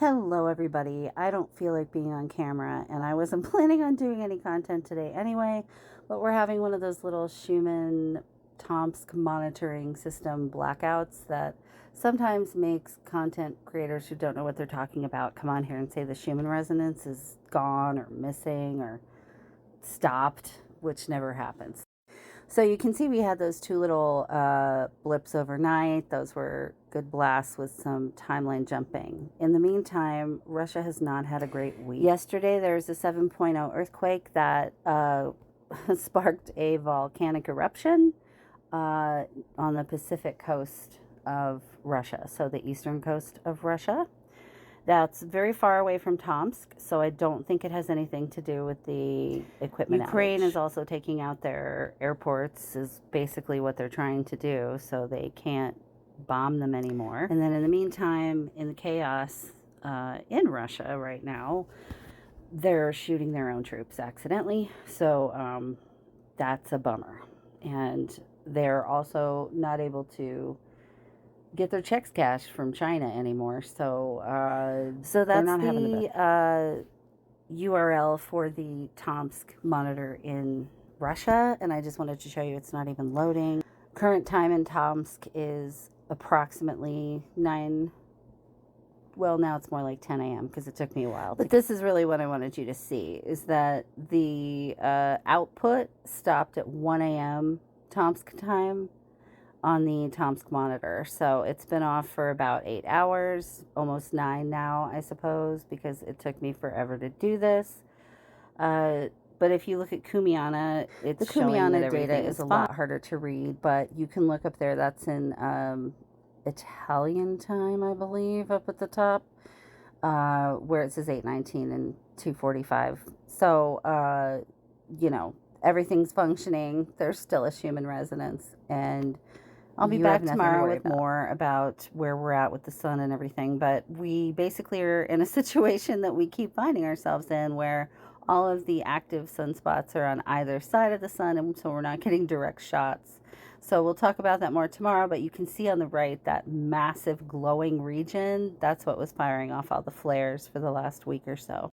Hello everybody. I don't feel like being on camera and I wasn't planning on doing any content today anyway, but we're having one of those little Schumann Tomsk monitoring system blackouts that sometimes makes content creators who don't know what they're talking about come on here and say the Schumann resonance is gone or missing or stopped, which never happens. So you can see we had those two little blips overnight. Those were good blasts with some timeline jumping. In the meantime, Russia has not had a great week. Yesterday, there was a 7.0 earthquake that sparked a volcanic eruption on the Pacific coast of Russia, so the eastern coast of Russia. That's very far away from Tomsk, so I don't think it has anything to do with the equipment Ukraine outage. Is also taking out their airports, is basically what they're trying to do, so they can't bomb them anymore. And then in the meantime, in the chaos in Russia right now, they're shooting their own troops accidentally, so that's a bummer. And they're also not able to get their checks cashed from China anymore. So that's the URL for the Tomsk monitor in Russia. And I just wanted to show you it's not even loading. Current time in Tomsk is approximately 9. Well, now it's more like 10 a.m. because it took me a while. But this is really what I wanted you to see, is that the output stopped at 1 a.m. Tomsk time on the Tomsk monitor. So it's been off for about 8 hours, almost 9 now, I suppose, because it took me forever to do this. But if you look at Kumiana, it's showing that data is a lot harder to read, but you can look up there. That's in Italian time, I believe, up at the top, where it says 8:19 and 2:45. So, everything's functioning. There's still a Schumann resonance, and I'll be back tomorrow with more about where we're at with the sun and everything. But we basically are in a situation that we keep finding ourselves in where all of the active sunspots are on either side of the sun, and so we're not getting direct shots. So we'll talk about that more tomorrow, but you can see on the right that massive glowing region. That's what was firing off all the flares for the last week or so.